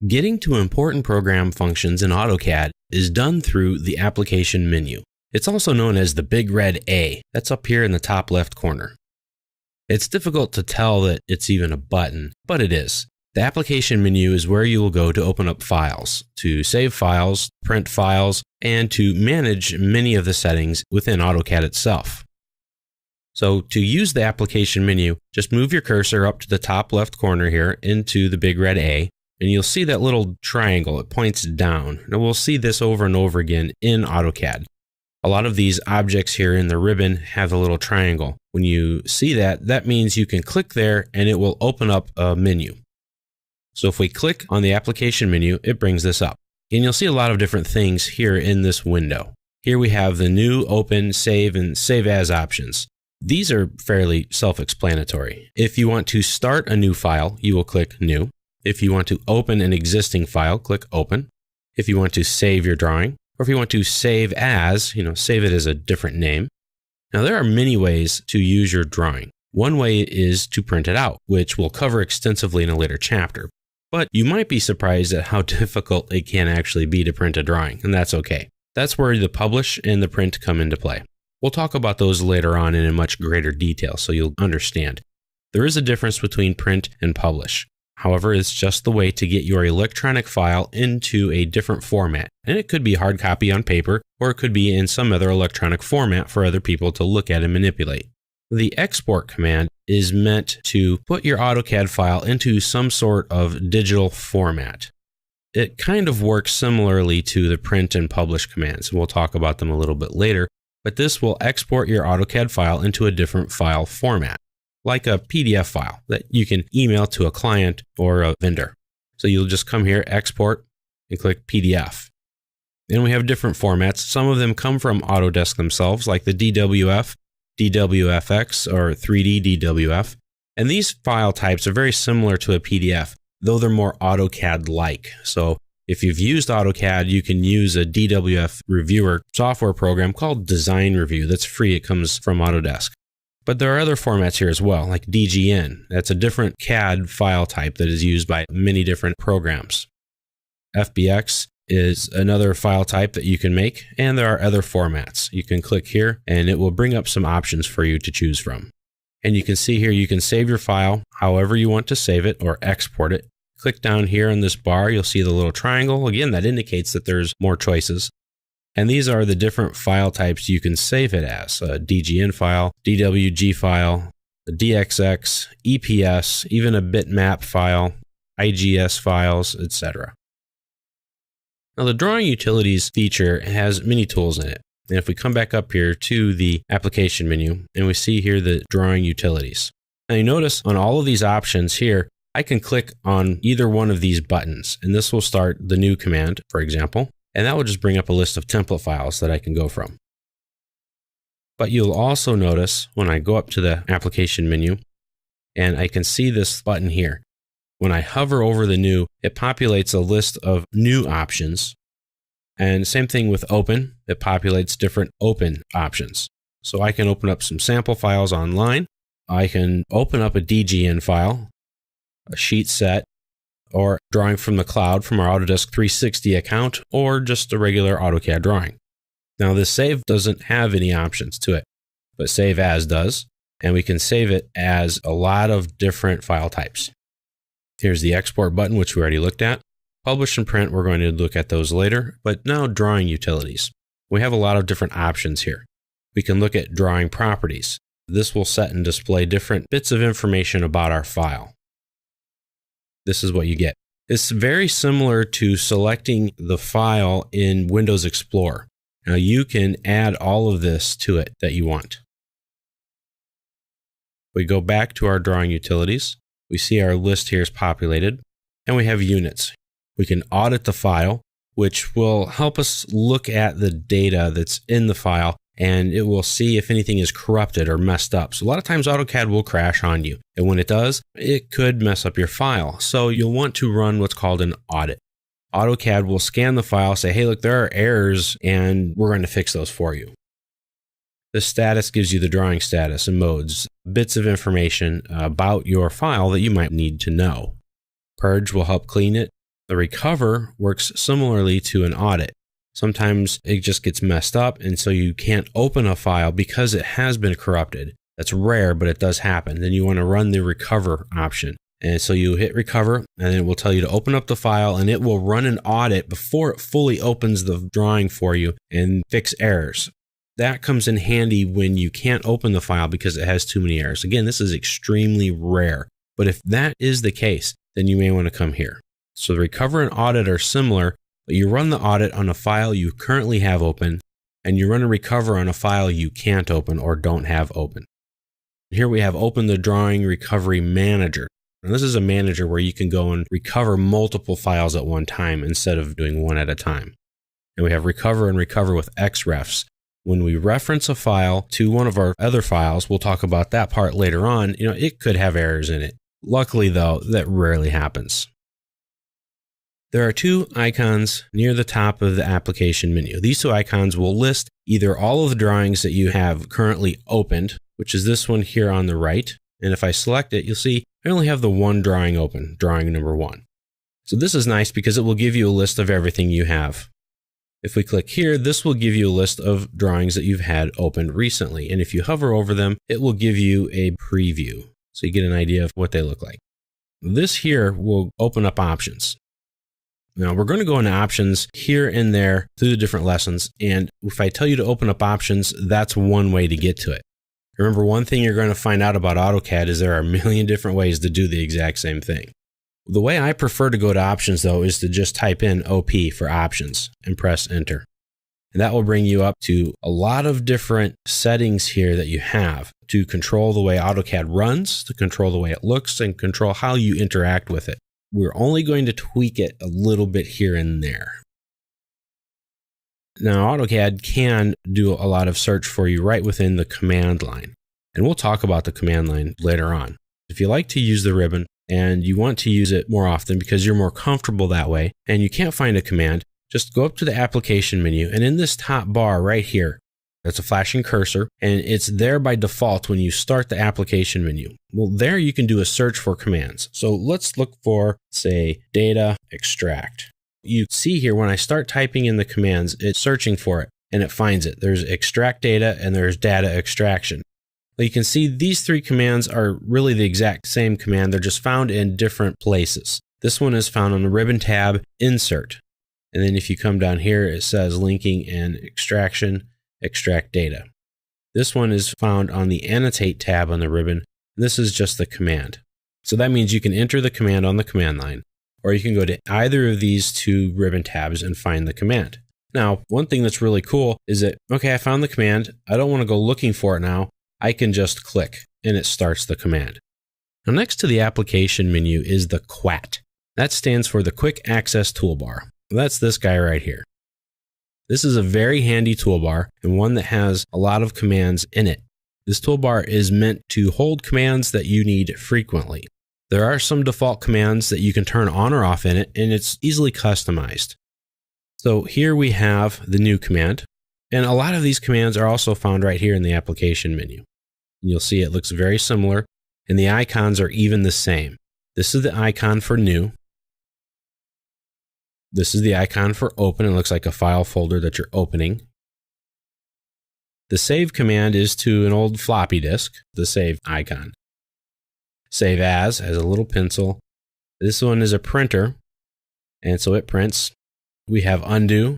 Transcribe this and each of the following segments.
Getting to important program functions in AutoCAD is done through the application menu. It's also known as the big red A. That's up here in the top left corner. It's difficult to tell that it's even a button, but it is. The application menu is where you will go to open up files, to save files, print files, and to manage many of the settings within AutoCAD itself. So to use the application menu, just move your cursor up to the top left corner here into the big red A, and you'll see that little triangle. It points down. And we'll see this over and over again in AutoCAD. A lot of these objects here in the ribbon have a little triangle. When you see that, that means you can click there and it will open up a menu. So if we click on the application menu, it brings this up. And you'll see a lot of different things here in this window. Here we have the new, open, save, and save as options. These are fairly self-explanatory. If you want to start a new file, you will click New. If you want to open an existing file, click Open. If you want to save your drawing, or if you want to save as, save it as a different name. Now there are many ways to use your drawing. One way is to print it out, which we'll cover extensively in a later chapter. But you might be surprised at how difficult it can actually be to print a drawing, and that's okay. That's where the publish and the print come into play. We'll talk about those later on in much greater detail so you'll understand. There is a difference between print and publish. However, it's just the way to get your electronic file into a different format. And it could be hard copy on paper, or it could be in some other electronic format for other people to look at and manipulate. The export command is meant to put your AutoCAD file into some sort of digital format. It kind of works similarly to the print and publish commands. We'll talk about them a little bit later, but this will export your AutoCAD file into a different file format, like a PDF file that you can email to a client or a vendor. So you'll just come here, export, and click PDF. And we have different formats. Some of them come from Autodesk themselves, like the DWF, DWFX, or 3D DWF. And these file types are very similar to a PDF, though they're more AutoCAD-like. So if you've used AutoCAD, you can use a DWF reviewer software program called Design Review. That's free. It comes from Autodesk. But there are other formats here as well, like DGN. That's a different CAD file type that is used by many different programs. FBX is another file type that you can make, and there are other formats. You can click here, and it will bring up some options for you to choose from. And you can see here, you can save your file however you want to save it or export it. Click down here in this bar, you'll see the little triangle. Again, that indicates that there's more choices. And these are the different file types you can save it as: a DGN file, DWG file, a DXX, EPS, even a bitmap file, IGS files, etc. Now, the Drawing Utilities feature has many tools in it. And if we come back up here to the application menu, and we see here the Drawing Utilities. Now, you notice on all of these options here, I can click on either one of these buttons, and this will start the new command, for example. And that will just bring up a list of template files that I can go from. But you'll also notice when I go up to the application menu and I can see this button here. When I hover over the new, it populates a list of new options. And same thing with open, it populates different open options. So I can open up some sample files online. I can open up a DGN file, a sheet set, or drawing from the cloud from our Autodesk 360 account, or just a regular AutoCAD drawing. Now this save doesn't have any options to it, but save as does, and we can save it as a lot of different file types. Here's the export button, which we already looked at. Publish and print, we're going to look at those later, but now Drawing Utilities. We have a lot of different options here. We can look at drawing properties. This will set and display different bits of information about our file. This is what you get. It's very similar to selecting the file in Windows Explorer. Now you can add all of this to it that you want. We go back to our Drawing Utilities. We see our list here is populated, and we have units. We can audit the file, which will help us look at the data that's in the file, and it will see if anything is corrupted or messed up. So a lot of times AutoCAD will crash on you. And when it does, it could mess up your file. So you'll want to run what's called an audit. AutoCAD will scan the file, say, hey, look, there are errors, and we're going to fix those for you. The status gives you the drawing status and modes, bits of information about your file that you might need to know. Purge will help clean it. The recover works similarly to an audit. Sometimes it just gets messed up, and so you can't open a file because it has been corrupted. That's rare, but it does happen. Then you want to run the recover option. And so you hit recover, and it will tell you to open up the file, and it will run an audit before it fully opens the drawing for you and fix errors. That comes in handy when you can't open the file because it has too many errors. Again, this is extremely rare, but if that is the case, then you may want to come here. So the recover and audit are similar, but you run the audit on a file you currently have open, and you run a recover on a file you can't open or don't have open. Here we have open the drawing recovery manager. And this is a manager where you can go and recover multiple files at one time instead of doing one at a time. And we have recover and recover with XREFs. When we reference a file to one of our other files, we'll talk about that part later on. It could have errors in it. Luckily though, that rarely happens. There are two icons near the top of the application menu. These two icons will list either all of the drawings that you have currently opened, which is this one here on the right. And if I select it, you'll see I only have the one drawing open, drawing number 1. So this is nice because it will give you a list of everything you have. If we click here, this will give you a list of drawings that you've had opened recently. And if you hover over them, it will give you a preview. So you get an idea of what they look like. This here will open up options. Now we're going to go into options here and there through the different lessons. And if I tell you to open up options, that's one way to get to it. Remember, one thing you're going to find out about AutoCAD is there are a million different ways to do the exact same thing. The way I prefer to go to options, though, is to just type in OP for options and press enter. And that will bring you up to a lot of different settings here that you have to control the way AutoCAD runs, to control the way it looks, and control how you interact with it. We're only going to tweak it a little bit here and there. Now, AutoCAD can do a lot of search for you right within the command line. And we'll talk about the command line later on. If you like to use the ribbon and you want to use it more often because you're more comfortable that way and you can't find a command, just go up to the application menu, and in this top bar right here, that's a flashing cursor, and it's there by default when you start the application menu. Well, there you can do a search for commands. So let's look for, say, data extract. You see here when I start typing in the commands, it's searching for it and it finds it. There's extract data and there's data extraction. You can see these three commands are really the exact same command. They're just found in different places. This one is found on the ribbon tab, insert. And then if you come down here, it says linking and extraction, extract data. This one is found on the annotate tab on the ribbon. This is just the command. So that means you can enter the command on the command line, or you can go to either of these two ribbon tabs and find the command. Now, one thing that's really cool is that, okay, I found the command. I don't want to go looking for it now. I can just click and it starts the command. Now, next to the application menu is the QAT. That stands for the Quick Access Toolbar. That's this guy right here. This is a very handy toolbar and one that has a lot of commands in it. This toolbar is meant to hold commands that you need frequently. There are some default commands that you can turn on or off in it, and it's easily customized. So here we have the new command, and a lot of these commands are also found right here in the application menu. You'll see it looks very similar, and the icons are even the same. This is the icon for new. This is the icon for open. It looks like a file folder that you're opening. The save command is to an old floppy disk, the save icon. Save as has a little pencil. This one is a printer, and so it prints. We have undo,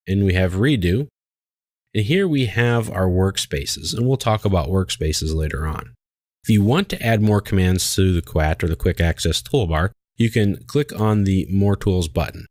and we have redo. And here we have our workspaces, and we'll talk about workspaces later on. If you want to add more commands to the QAT or the Quick Access Toolbar, you can click on the More Tools button.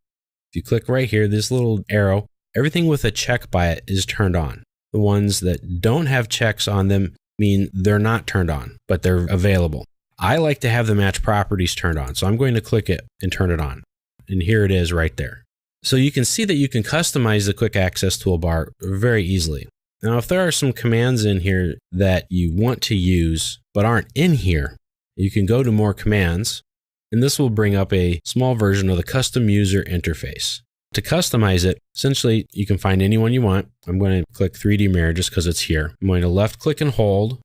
If you click right here, this little arrow, everything with a check by it is turned on. The ones that don't have checks on them mean they're not turned on, but they're available. I like to have the match properties turned on, so I'm going to click it and turn it on. And here it is right there. So you can see that you can customize the Quick Access Toolbar very easily. Now, if there are some commands in here that you want to use but aren't in here, you can go to More Commands, and this will bring up a small version of the custom user interface. To customize it, essentially, you can find any one you want. I'm going to click 3D Mirror just because it's here. I'm going to left click and hold,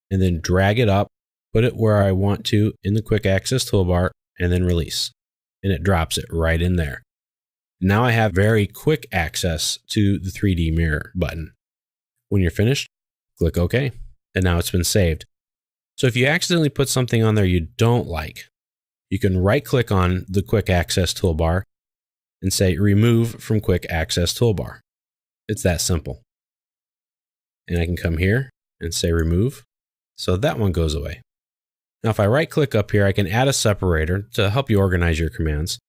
and then drag it up, put it where I want to in the Quick Access Toolbar, and then release. and it drops it right in there. Now I have very quick access to the 3D mirror button. When you're finished, click OK, and now it's been saved. So if you accidentally put something on there you don't like, you can right-click on the Quick Access toolbar and say Remove from Quick Access Toolbar. It's that simple. And I can come here and say Remove. So that one goes away. Now if I right-click up here, I can add a separator to help you organize your commands.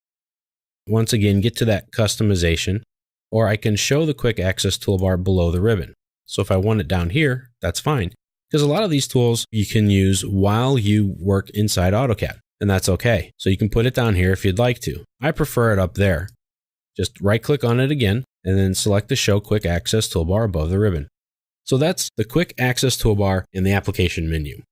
Once again, get to that customization, or I can show the Quick Access toolbar below the ribbon. So if I want it down here, that's fine. Because a lot of these tools you can use while you work inside AutoCAD, and that's okay. So you can put it down here if you'd like to. I prefer it up there. Just right-click on it again, and then select the Show Quick Access toolbar above the ribbon. So that's the Quick Access toolbar in the application menu.